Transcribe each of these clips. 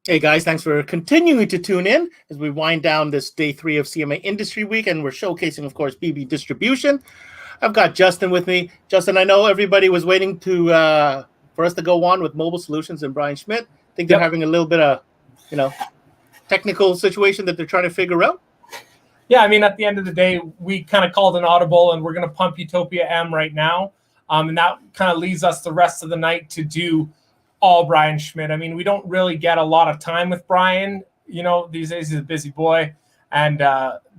Hey guys, thanks for continuing to tune in as we wind down this day 3 of CMA Industry Week, and we're showcasing, of course, BB Distribution. I've got Justin with me. Justin, I know everybody was waiting for us to go on with Mobile Solutions and Brian Schmidt. I think they're having a little bit of, technical situation that they're trying to figure out. Yeah, I mean, at the end of the day, we kind of called an audible, and we're going to pump Utopia M right now, and that kind of leaves us the rest of the night to do all Brian Schmidt. I mean, we don't really get a lot of time with Brian. These days he's a busy boy, and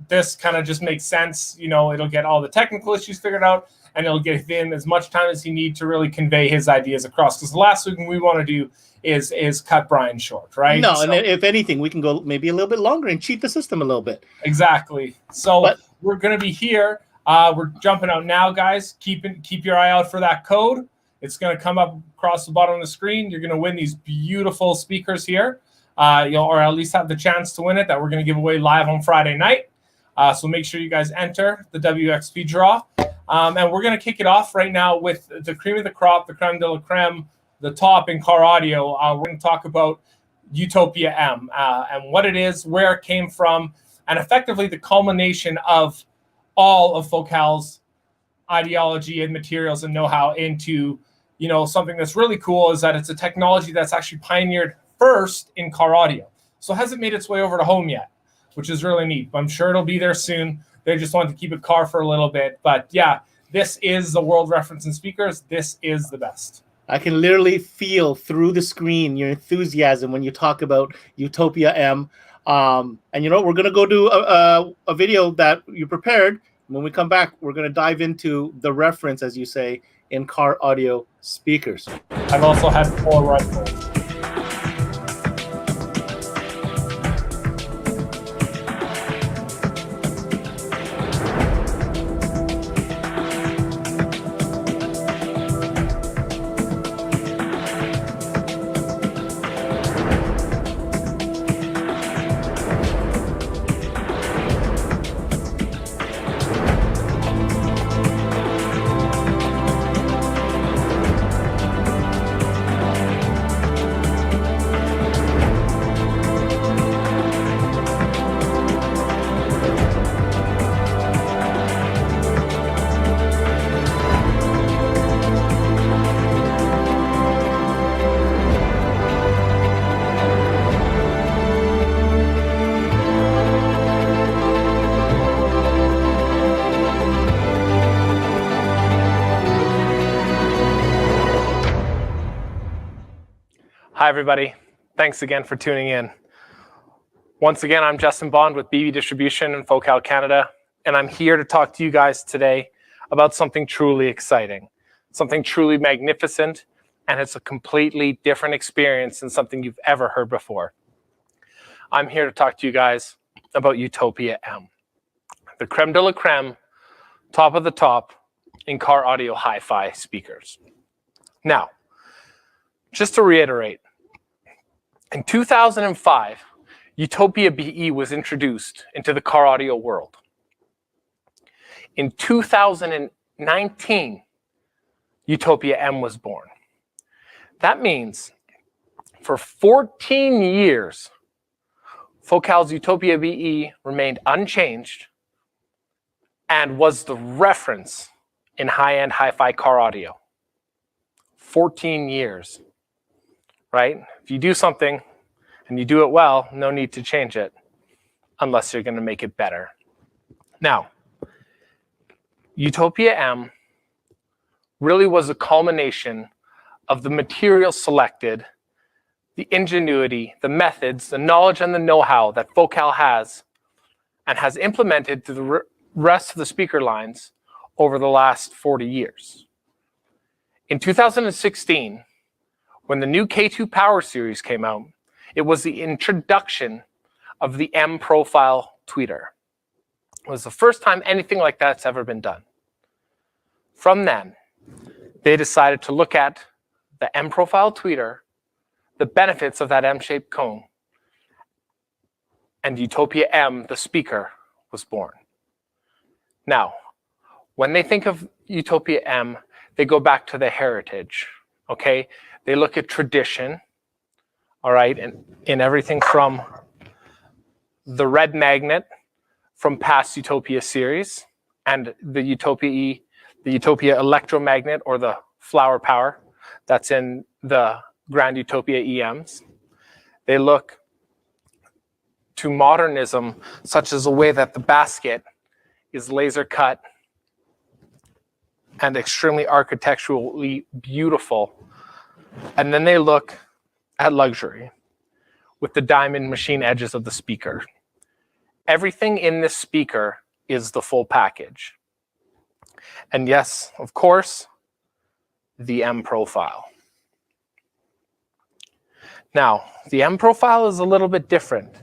this kind of just makes sense. It'll get all the technical issues figured out, and it'll give him as much time as he needs to really convey his ideas across. Because the last thing we want to do is cut Brian short, right? No, and if anything, we can go maybe a little bit longer and cheat the system a little bit. Exactly. So we're going to be here. We're jumping out now, guys. Keep your eye out for that code. It's going to come up across the bottom of the screen. You're going to win these beautiful speakers here, or at least have the chance to win it that we're going to give away live on Friday night. So make sure you guys enter the WXP draw. And we're going to kick it off right now with the cream of the crop, the creme de la creme, the top in car audio. We're going to talk about Utopia M and what it is, where it came from, and effectively the culmination of all of Focal's ideology and materials and know-how into something that's really cool is that it's a technology that's actually pioneered first in car audio. So it hasn't made its way over to home yet, which is really neat. I'm sure it'll be there soon. They just wanted to keep it car for a little bit. But yeah, this is the world reference in speakers. This is the best. I can literally feel through the screen your enthusiasm when you talk about Utopia M. And we're going to go do a video that you prepared. When we come back, we're going to dive into the reference, as you say, in car audio speakers. I've also had 4 rifles. Hi, everybody. Thanks again for tuning in. Once again, I'm Justin Bond with BB Distribution in Focal, Canada, and I'm here to talk to you guys today about something truly exciting, something truly magnificent, and it's a completely different experience than something you've ever heard before. I'm here to talk to you guys about Utopia M, the creme de la creme, top of the top in car audio hi-fi speakers. Now, just to reiterate, in 2005, Utopia BE was introduced into the car audio world. In 2019, Utopia M was born. That means for 14 years, Focal's Utopia BE remained unchanged and was the reference in high-end hi-fi car audio. 14 years. Right? If you do something and you do it well, no need to change it unless you're going to make it better. Now, Utopia M really was a culmination of the material selected, the ingenuity, the methods, the knowledge, and the know-how that Focal has and has implemented to the rest of the speaker lines over the last 40 years. In 2016, when the new K2 Power Series came out, it was the introduction of the M profile tweeter. It was the first time anything like that's ever been done. From then, they decided to look at the M profile tweeter, the benefits of that M-shaped cone, and Utopia M, the speaker, was born. Now, when they think of Utopia M, they go back to the heritage, okay? They look at tradition, all right, and in everything from the red magnet from past Utopia series and the Utopia electromagnet, or the flower power that's in the Grand Utopia EMs. They look to modernism, such as the way that the basket is laser cut and extremely architecturally beautiful. And then they look at luxury with the diamond machine edges of the speaker. Everything in this speaker is the full package. And yes, of course, the M profile. Now, the M profile is a little bit different,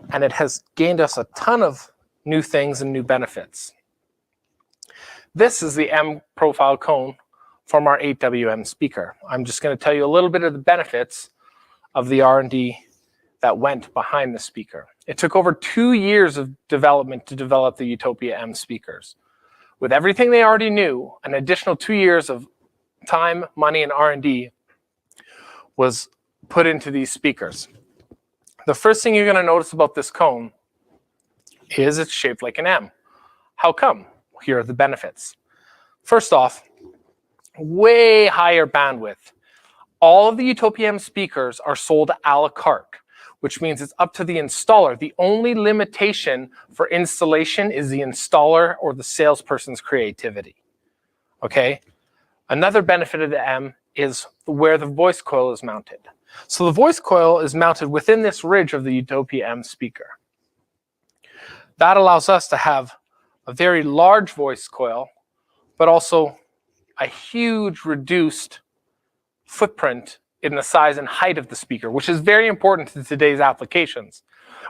and it has gained us a ton of new things and new benefits. This is the M profile cone from our 8WM speaker. I'm just going to tell you a little bit of the benefits of the R&D that went behind the speaker. It took over 2 years of development to develop the Utopia M speakers. With everything they already knew, an additional 2 years of time, money, and R&D was put into these speakers. The first thing you're going to notice about this cone is it's shaped like an M. How come? Here are the benefits. First off, way higher bandwidth. All of the Utopia M speakers are sold a la carte, which means it's up to the installer. The only limitation for installation is the installer or the salesperson's creativity. Okay? Another benefit of the M is where the voice coil is mounted. So the voice coil is mounted within this ridge of the Utopia M speaker. That allows us to have a very large voice coil, but also a huge reduced footprint in the size and height of the speaker, which is very important to today's applications.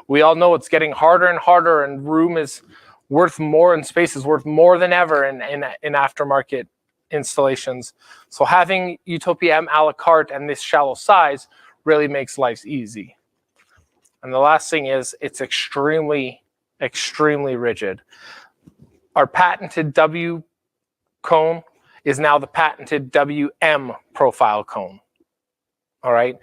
We all know it's getting harder and harder, and room is worth more and space is worth more than ever in aftermarket installations. So having Utopia M a la carte and this shallow size really makes life easy. And the last thing is it's extremely, extremely rigid. Our patented W cone is now the patented WM profile cone. All right.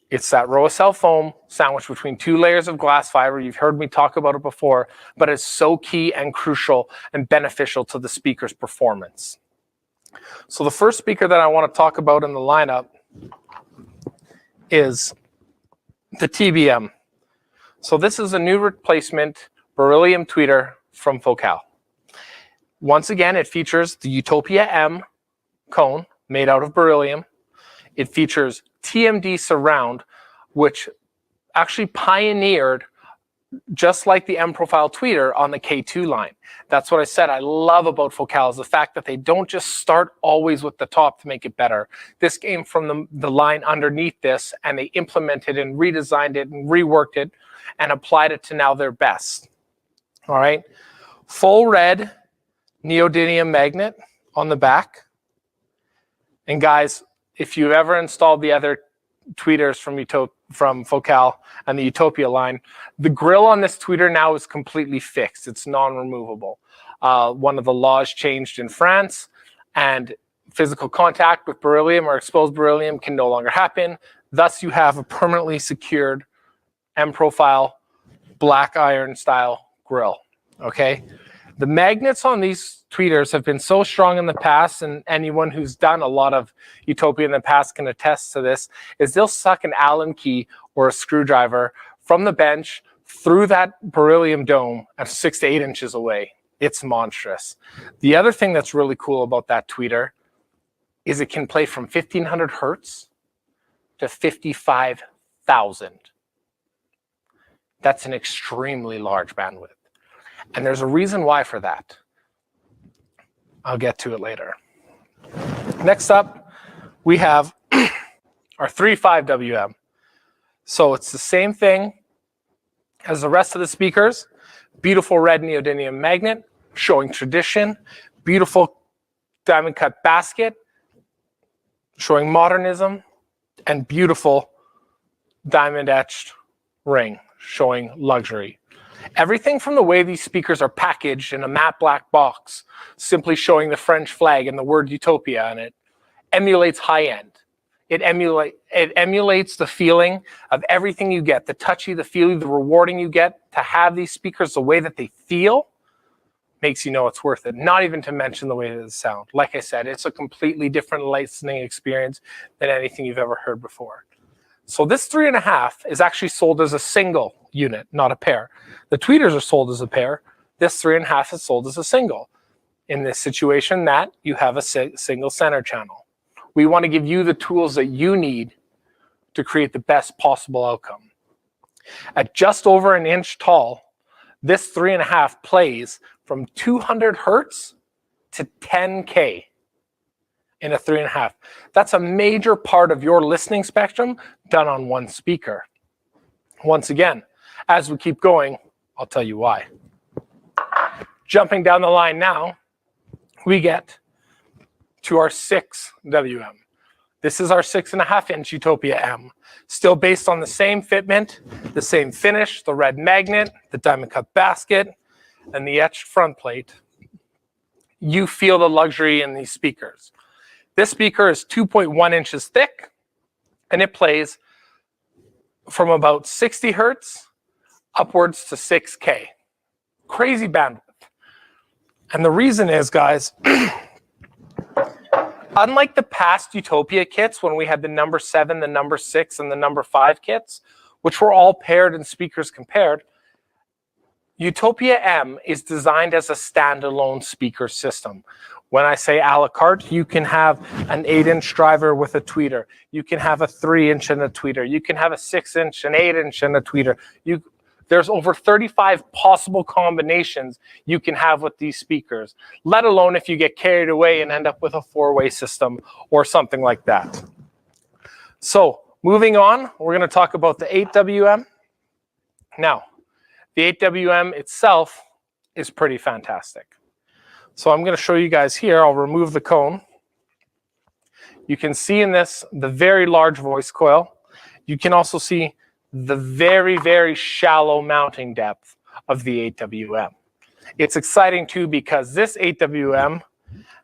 It's that Roacell foam sandwiched between 2 layers of glass fiber. You've heard me talk about it before, but it's so key and crucial and beneficial to the speaker's performance. So the first speaker that I want to talk about in the lineup is the TBM. So this is a new replacement beryllium tweeter from Focal. Once again, it features the Utopia M cone made out of beryllium. It features TMD surround, which actually pioneered, just like the M profile tweeter, on the K2 line. That's what I said I love about Focal, is the fact that they don't just start always with the top to make it better. This came from the line underneath this, and they implemented and redesigned it and reworked it and applied it to now their best. All right. Full red neodymium magnet on the back. And guys, if you've ever installed the other tweeters from Focal and the Utopia line, the grill on this tweeter now is completely fixed. It's non-removable. One of the laws changed in France, and physical contact with beryllium or exposed beryllium can no longer happen. Thus, you have a permanently secured M-profile black iron style grill. Okay. The magnets on these tweeters have been so strong in the past, and anyone who's done a lot of Utopia in the past can attest to this, is they'll suck an Allen key or a screwdriver from the bench through that beryllium dome at 6 to 8 inches away. It's monstrous. The other thing that's really cool about that tweeter is it can play from 1500 hertz to 55,000. That's an extremely large bandwidth. And there's a reason why for that. I'll get to it later. Next up, we have our 3.5WM. So it's the same thing as the rest of the speakers. Beautiful red neodymium magnet, showing tradition. Beautiful diamond cut basket, showing modernism. And beautiful diamond etched ring, showing luxury. Everything from the way these speakers are packaged in a matte black box, simply showing the French flag and the word Utopia on it, emulates high-end. It emulates the feeling of everything you get, the touchy, the feely, the rewarding you get to have these speakers the way that they feel makes you know it's worth it. Not even to mention the way that they sound. Like I said, it's a completely different listening experience than anything you've ever heard before. So this 3.5 is actually sold as a single unit, not a pair. The tweeters are sold as a pair. This 3.5 is sold as a single. In this situation, that you have a single center channel. We want to give you the tools that you need to create the best possible outcome. At just over an inch tall, this 3.5 plays from 200 hertz to 10K in a 3.5. That's a major part of your listening spectrum done on one speaker. Once again, as we keep going, I'll tell you why. Jumping down the line now, we get to our 6WM. This is our 6.5-inch Utopia M. Still based on the same fitment, the same finish, the red magnet, the diamond cut basket, and the etched front plate. You feel the luxury in these speakers. This speaker is 2.1 inches thick, and it plays from about 60 hertz upwards to 6K. Crazy bandwidth. And the reason is, guys, unlike the past Utopia kits, when we had the number 7, the number 6, and the number 5 kits, which were all paired and speakers compared, Utopia M is designed as a standalone speaker system. When I say a la carte, you can have an 8-inch driver with a tweeter. You can have a 3-inch and a tweeter. You can have a 6-inch, an 8-inch, and a tweeter. There's over 35 possible combinations you can have with these speakers, let alone if you get carried away and end up with a 4-way system or something like that. So moving on, we're going to talk about the 8WM. Now, the 8WM itself is pretty fantastic. So I'm going to show you guys here. I'll remove the cone. You can see in this the very large voice coil. You can also see the very, very shallow mounting depth of the 8WM. It's exciting too because this 8WM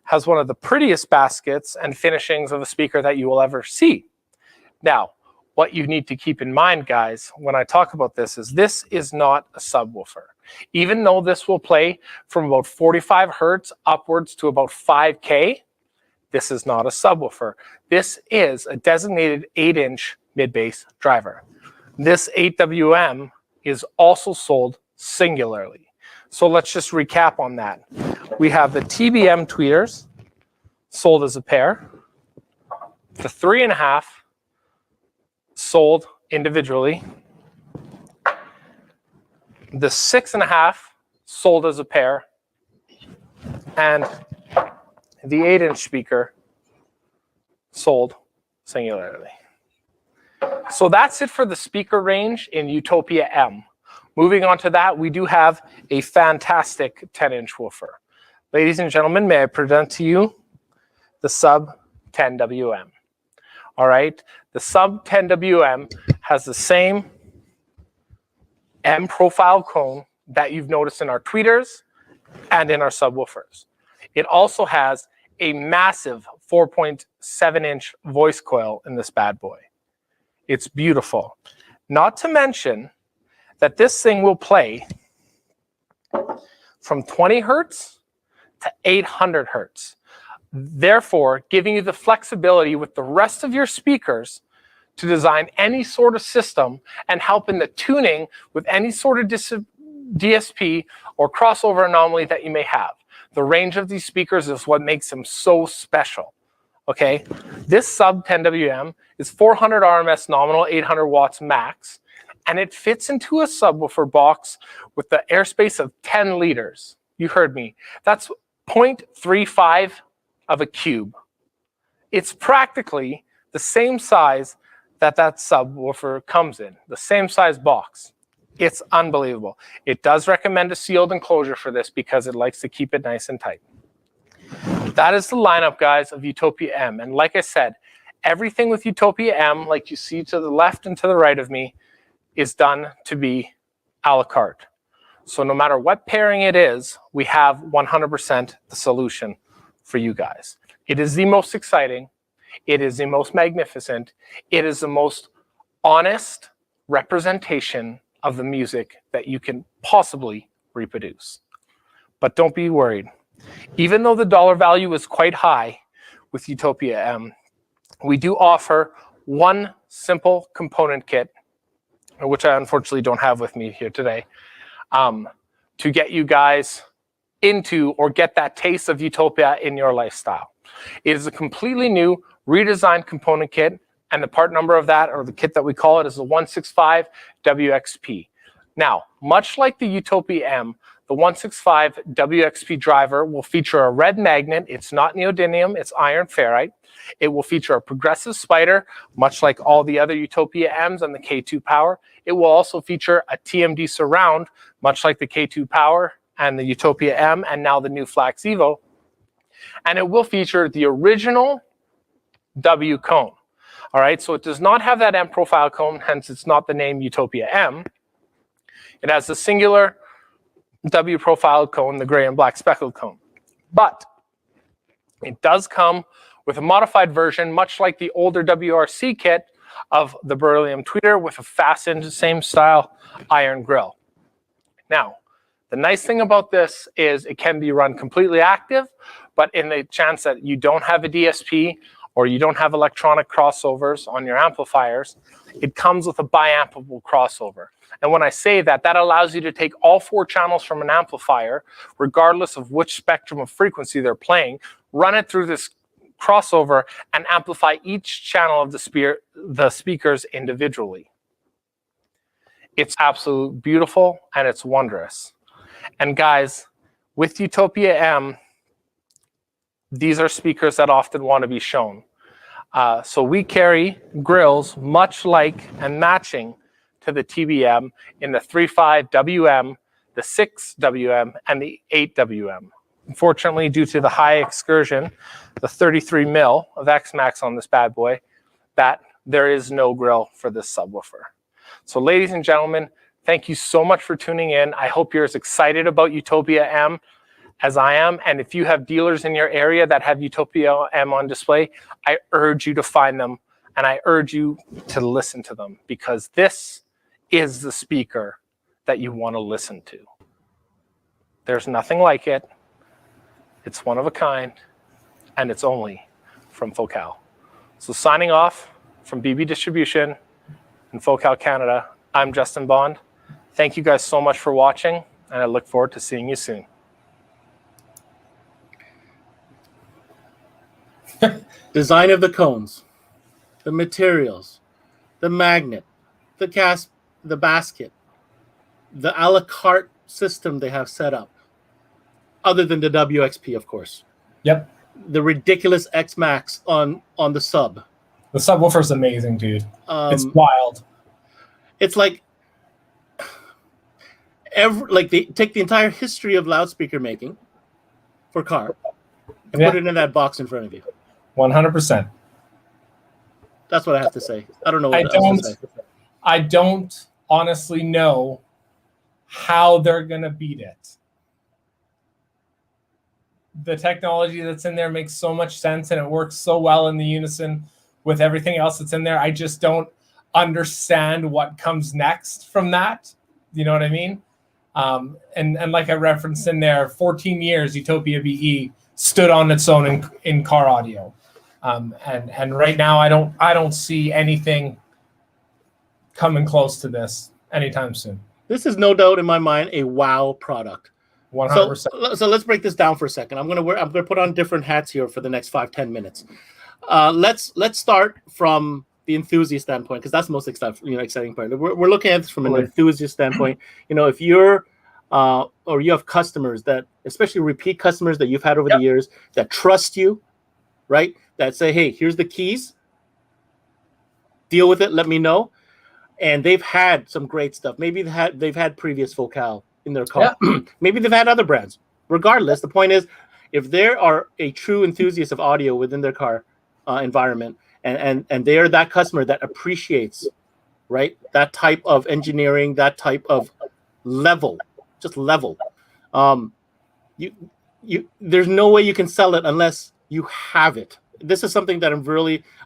has one of the prettiest baskets and finishings of a speaker that you will ever see. Now, what you need to keep in mind, guys, when I talk about this is not a subwoofer. Even though this will play from about 45 hertz upwards to about 5K, this is not a subwoofer. This is a designated 8-inch mid-bass driver. This 8WM is also sold singularly. So let's just recap on that. We have the TBM tweeters sold as a pair. The 3.5 sold individually. The 6.5 sold as a pair. And the 8-inch speaker sold singularly. So that's it for the speaker range in Utopia M. Moving on to that, we do have a fantastic 10-inch woofer. Ladies and gentlemen, may I present to you the Sub 10WM. All right, the Sub 10WM has the same M profile cone that you've noticed in our tweeters and in our subwoofers. It also has a massive 4.7-inch voice coil in this bad boy. It's beautiful. Not to mention that this thing will play from 20 hertz to 800 hertz. Therefore, giving you the flexibility with the rest of your speakers to design any sort of system and help in the tuning with any sort of DSP or crossover anomaly that you may have. The range of these speakers is what makes them so special. Okay, this Sub 10WM is 400 RMS nominal, 800 watts max, and it fits into a subwoofer box with the airspace of 10 liters. You heard me. That's 0.35 of a cube. It's practically the same size that subwoofer comes in, the same size box. It's unbelievable. It does recommend a sealed enclosure for this because it likes to keep it nice and tight. That is the lineup, guys, of Utopia M. And like I said, everything with Utopia M, like you see to the left and to the right of me, is done to be a la carte. So no matter what pairing it is, we have 100% the solution for you guys. It is the most exciting. It is the most magnificent. It is the most honest representation of the music that you can possibly reproduce. But don't be worried. Even though the dollar value is quite high with Utopia M, we do offer one simple component kit, which I unfortunately don't have with me here today, to get you guys into or get that taste of Utopia in your lifestyle. It is a completely new redesigned component kit, and the part number of that, or the kit that we call it, is the 165 WXP. Now, much like the Utopia M, the 165 WXP driver will feature a red magnet. It's not neodymium, it's iron ferrite. It will feature a progressive spider, much like all the other Utopia M's and the K2 Power. It will also feature a TMD surround, much like the K2 Power and the Utopia M, and now the new Flax Evo. And it will feature the original W cone. All right, so it does not have that M profile cone, hence it's not the name Utopia M. It has the singular W profile cone, the gray and black speckled cone. But it does come with a modified version, much like the older WRC kit of the beryllium tweeter, with a fastened, same style iron grill. Now, the nice thing about this is it can be run completely active, but in the chance that you don't have a DSP or you don't have electronic crossovers on your amplifiers, it comes with a biampable crossover. And when I say that, that allows you to take all 4 channels from an amplifier, regardless of which spectrum of frequency they're playing, run it through this crossover, and amplify each channel of the speakers individually. It's absolutely beautiful, and it's wondrous. And guys, with Utopia M, these are speakers that often want to be shown. So we carry grills much like and matching to the TBM in the 3.5 WM, the 6 WM, and the 8 WM. Unfortunately, due to the high excursion, the 33 mil of X-Max on this bad boy, that there is no grill for this subwoofer. So ladies and gentlemen, thank you so much for tuning in. I hope you're as excited about Utopia M as I am. And if you have dealers in your area that have Utopia M on display, I urge you to find them, and I urge you to listen to them, because this is the speaker that you want to listen to. There's nothing like it. It's one of a kind, and it's only from Focal. So signing off from BB Distribution in Focal, Canada, I'm Justin Bond. Thank you guys so much for watching, and I look forward to seeing you soon. Design of the cones, the materials, the magnet, the cast, the basket, the a la carte system they have set up, other than the WXP, of course. Yep. The ridiculous X-Max on the sub. The subwoofer is amazing, dude. It's wild. It's like they take the entire history of loudspeaker making for car and put it in that box in front of you. 100%. That's what I have to say. I don't know what else to say. I don't honestly know how they're going to beat it. The technology that's in there makes so much sense, and it works so well in the unison with everything else that's in there. I just don't understand what comes next from that. You know what I mean? And like I referenced in there, 14 years Utopia BE stood on its own in car audio. And right now I don't see anything coming close to this anytime soon. This is no doubt in my mind a wow product. 100%. So let's break this down for a second. I'm gonna put on different hats here for the next 5-10 minutes. Let's start from the enthusiast standpoint, because that's the most exciting part. We're looking at this from an enthusiast standpoint. If you're or you have customers that, especially repeat customers that you've had over the years, that trust you, right? That say, hey, here's the keys. Deal with it. Let me know. And they've had some great stuff. Maybe they've had previous Focal in their car. Yeah. Maybe they've had other brands. Regardless, the point is, if there are a true enthusiast of audio within their car environment, and they are that customer that appreciates, right, that type of engineering, that type of level, there's no way you can sell it unless you have it this is something that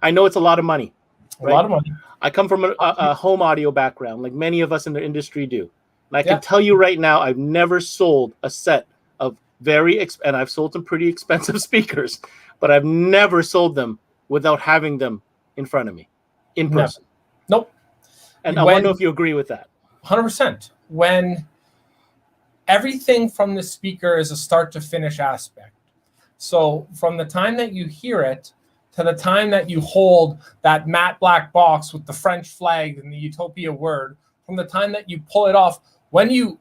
I know it's a lot of money. Right? A lot of money. I come from a home audio background, like many of us in the industry do. And I can tell you right now, I've never sold a set of and I've sold some pretty expensive speakers, but I've never sold them without having them in front of me, in person. Nope. And I wonder if you agree with that. 100%. When everything from the speaker is a start to finish aspect. So from the time that you hear it to the time that you hold that matte black box with the French flag and the Utopia word, from the time that you pull it off, can you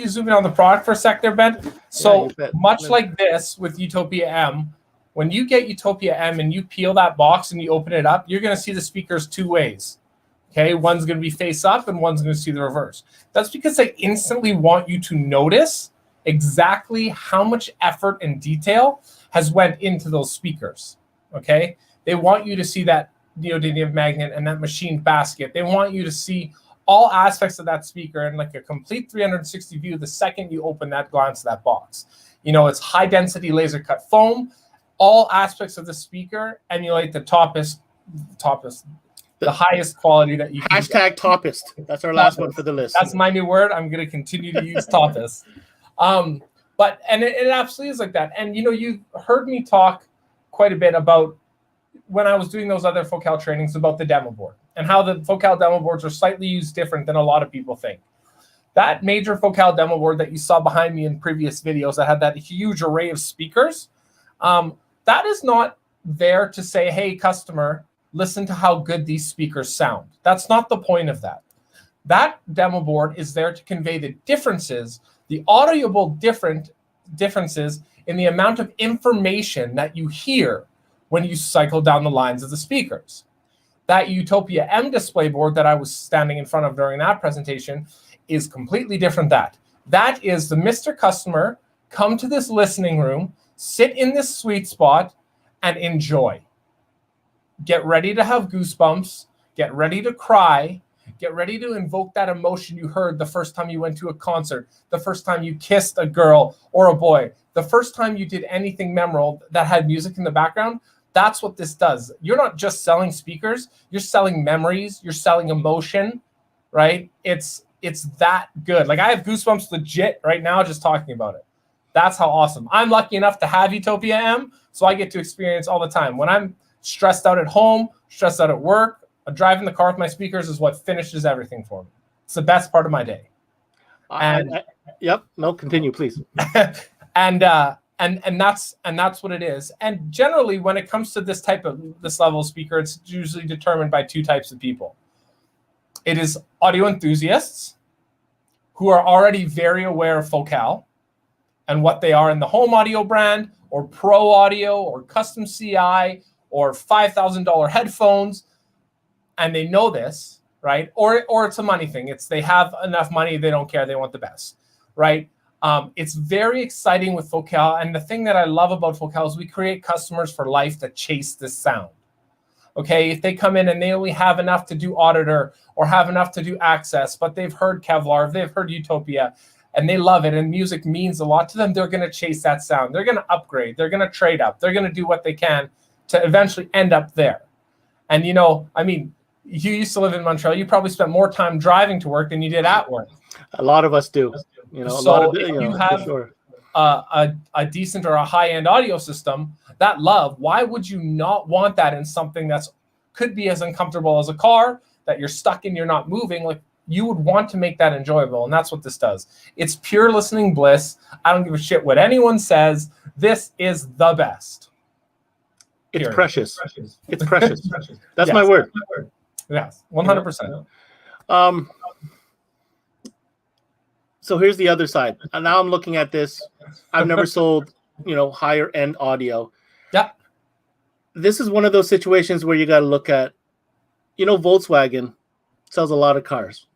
zoom in on the product for a sec there, Ben? So much like this with Utopia M, when you get Utopia M and you peel that box and you open it up, you're going to see the speakers two ways. Okay, one's going to be face up and one's going to see the reverse. That's because they instantly want you to notice exactly how much effort and detail has went into those speakers. Okay, they want you to see that neodymium magnet and that machined basket. They want you to see all aspects of that speaker in like a complete 360 view the second you open that, glance that box. It's high density laser cut foam. All aspects of the speaker emulate the highest quality that you can Hashtag toppest. That's our last one for the list. That's my new word. I'm going to continue to use toppest. But it absolutely is like that. And you heard me talk quite a bit about when I was doing those other Focal trainings about the demo board and how the Focal demo boards are slightly used different than a lot of people think. That major Focal demo board that you saw behind me in previous videos that had that huge array of speakers, that is not there to say, hey, customer, listen to how good these speakers sound. That's not the point of that. That demo board is there to convey the differences, the audible differences in the amount of information that you hear when you cycle down the lines of the speakers. That Utopia M display board that I was standing in front of during that presentation is completely different. That is the Mr. Customer, come to this listening room, sit in this sweet spot, and enjoy. Get ready to have goosebumps, get ready to cry, get ready to invoke that emotion you heard the first time you went to a concert, the first time you kissed a girl or a boy, the first time you did anything memorable that had music in the background. That's what this does. You're not just selling speakers, you're selling memories, you're selling emotion, right? It's that good. Like I have goosebumps legit right now just talking about it. That's how awesome. I'm lucky enough to have Utopia M, so I get to experience all the time. When I'm stressed out at home, stressed out at work, driving the car with my speakers is what finishes everything for me. It's the best part of my day. Continue, please. and that's what it is. And generally, when it comes to this level of speaker, it's usually determined by two types of people. It is audio enthusiasts who are already very aware of Focal and what they are in the home audio brand or pro audio or custom CI or $5,000 headphones, and they know this, right? Or it's a money thing. It's they have enough money, they don't care, they want the best, right? It's very exciting with Focal, and the thing that I love about Focal is we create customers for life that chase this sound. Okay, if they come in and they only have enough to do auditor or have enough to do access, but they've heard Kevlar, they've heard Utopia, and they love it, and music means a lot to them, they're going to chase that sound. They're going to upgrade. They're going to trade up. They're going to do what they can to eventually end up there. And, you used to live in Montreal. You probably spent more time driving to work than you did at work. A lot of us do. You have a decent or a high-end audio system, that love, why would you not want that in something that's could be as uncomfortable as a car that you're stuck in, you're not moving? Like, you would want to make that enjoyable, and that's what this does. It's pure listening bliss. I don't give a shit what anyone says. This is the best. It's precious. It's precious. That's my word. Yes, 100%. So here's the other side. And now I'm looking at this. I've never sold, higher end audio. Yeah. This is one of those situations where you got to look at, Volkswagen sells a lot of cars.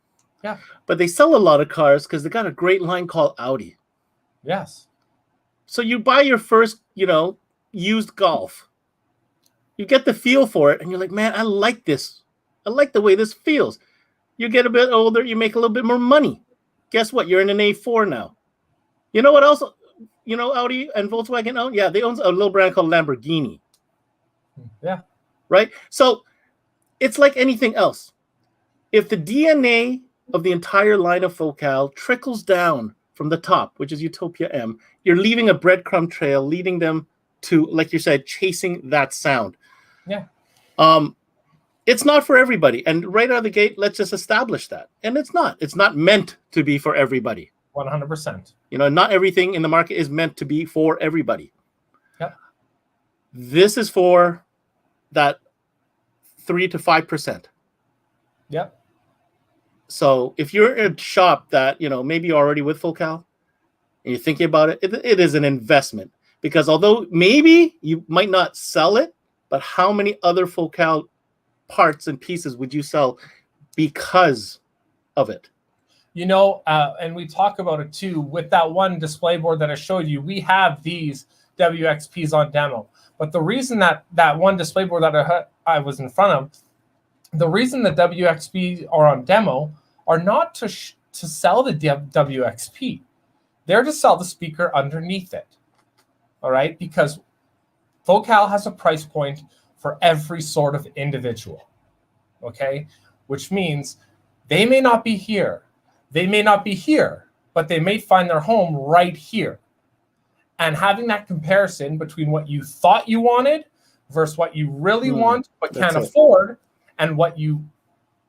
Yeah. But they sell a lot of cars because they got a great line called Audi. Yes. So you buy your first, used Golf. You get the feel for it and you're like, man, I like this. I like the way this feels. You get a bit older, you make a little bit more money. Guess what? You're in an A4 now. You know what else, Audi and Volkswagen own? Yeah, they own a little brand called Lamborghini. Yeah. Right? So it's like anything else. If the DNA of the entire line of Focal trickles down from the top, which is Utopia M, you're leaving a breadcrumb trail, leading them to, like you said, chasing that sound. Yeah. It's not for everybody. And right out of the gate, let's just establish that. And it's not. It's not meant to be for everybody. 100%. You know, not everything in the market is meant to be for everybody. Yep. This is for that 3 to 5%. Yep. So if you're in a shop that, you know, maybe you're already with Focal and you're thinking about it, it is an investment. Because although maybe you might not sell it, but how many other Focal parts and pieces would you sell because of it? You know, and we talk about it too, with that one display board that I showed you, we have these WXPs on demo. But the reason that one display board that I was in front of, the reason the WXPs are on demo are not to sell the WXP. They're to sell the speaker underneath it. All right? Because Focal has a price point for every sort of individual. Okay? Which means they may not be here. They may not be here, but they may find their home right here. And having that comparison between what you thought you wanted versus what you really want but can't afford, and what you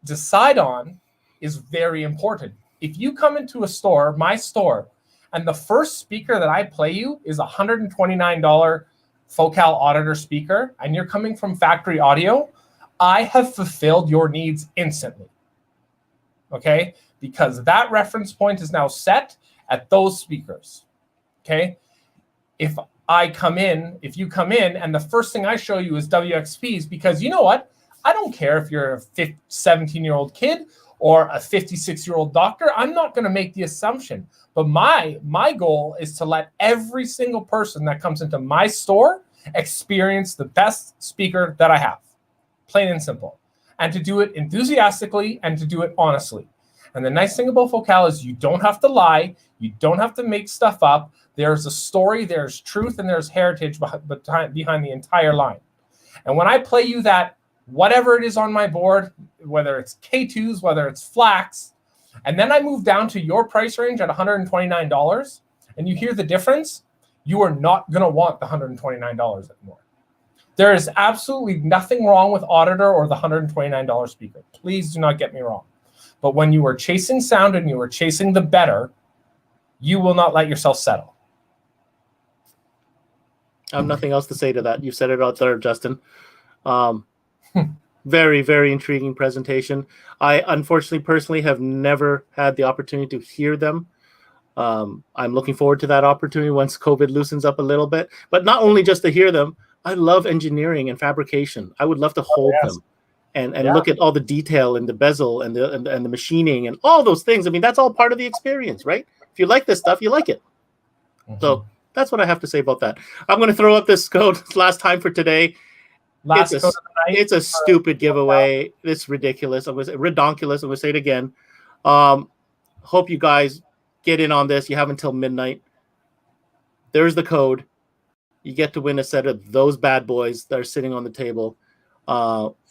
decide on is very important. If you come into a store, my store, and the first speaker that I play you is a $129 Focal auditor speaker, and you're coming from factory audio, I have fulfilled your needs instantly. Okay? Because that reference point is now set at those speakers. Okay? If you come in and the first thing I show you is WXPs, because you know what? I don't care if you're a 17-year-old kid or a 56-year-old doctor. I'm not going to make the assumption. But my goal is to let every single person that comes into my store experience the best speaker that I have. Plain and simple. And to do it enthusiastically and to do it honestly. And the nice thing about Focal is you don't have to lie. You don't have to make stuff up. There's a story, there's truth, and there's heritage behind the entire line. And when I play you that, whatever it is on my board, whether it's K2s, whether it's Flax, and then I move down to your price range at $129, and you hear the difference, you are not going to want the $129 anymore. There is absolutely nothing wrong with Auditor or the $129 speaker. Please do not get me wrong. But when you are chasing sound and you are chasing the better, you will not let yourself settle. I have nothing else to say to that. You said it out there, Justin. Very, very intriguing presentation. I unfortunately, personally, have never had the opportunity to hear them. I'm looking forward to that opportunity once COVID loosens up a little bit. But not only just to hear them, I love engineering and fabrication. I would love to hold them and look at all the detail and the bezel and the machining and all those things. I mean, that's all part of the experience, right? If you like this stuff, you like it. Mm-hmm. So that's what I have to say about that. I'm going to throw up this code last time for today. It's a stupid giveaway. It's ridiculous. I'm going to say redonkulous. I'm going to say it again. Hope you guys get in on this. You have until midnight. There's the code. You get to win a set of those bad boys that are sitting on the table.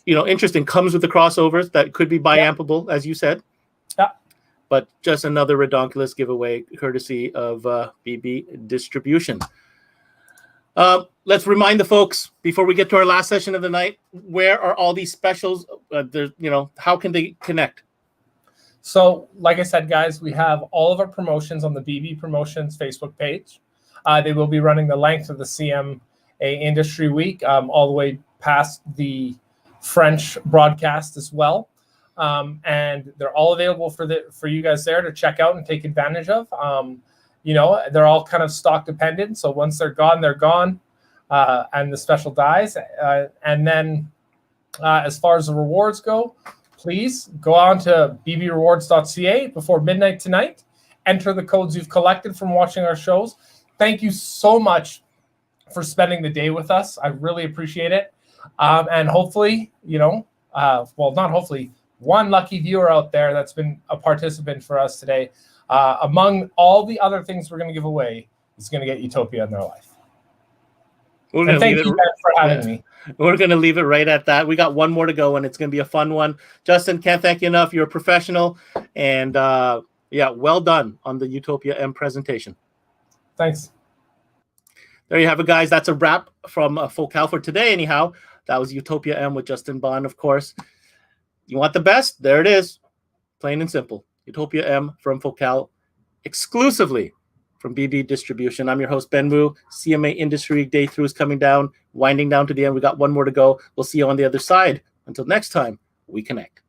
Interesting. Comes with the crossovers that could be bi-ampable, as you said. Yeah. But just another redonkulous giveaway courtesy of BB Distribution. Let's remind the folks before we get to our last session of the night, where are all these specials? How can they connect? So, like I said, guys, we have all of our promotions on the BB Promotions Facebook page. They will be running the length of the CMA Industry Week, all the way past the French broadcast as well. And they're all available for you guys there to check out and take advantage of. They're all kind of stock dependent. So once they're gone, they're gone. And the special dies. And then as far as the rewards go, please go on to bbrewards.ca before midnight tonight. Enter the codes you've collected from watching our shows. Thank you so much for spending the day with us. I really appreciate it. And hopefully, not hopefully, one lucky viewer out there that's been a participant for us today, among all the other things we're going to give away, is going to get Utopia in their life. And thank you, Ben, for having me. We're going to leave it right at that. We got one more to go, and it's going to be a fun one. Justin, can't thank you enough. You're a professional, and yeah, well done on the Utopia M presentation. Thanks. There you have it, guys. That's a wrap from Focal for today. Anyhow, that was Utopia M with Justin Bond, of course. You want the best? There it is. Plain and simple. Utopia M from Focal, exclusively from BB Distribution. I'm your host, Ben Wu. CMA Industry Day 3 is coming down, winding down to the end. We got one more to go. We'll see you on the other side. Until next time, we connect.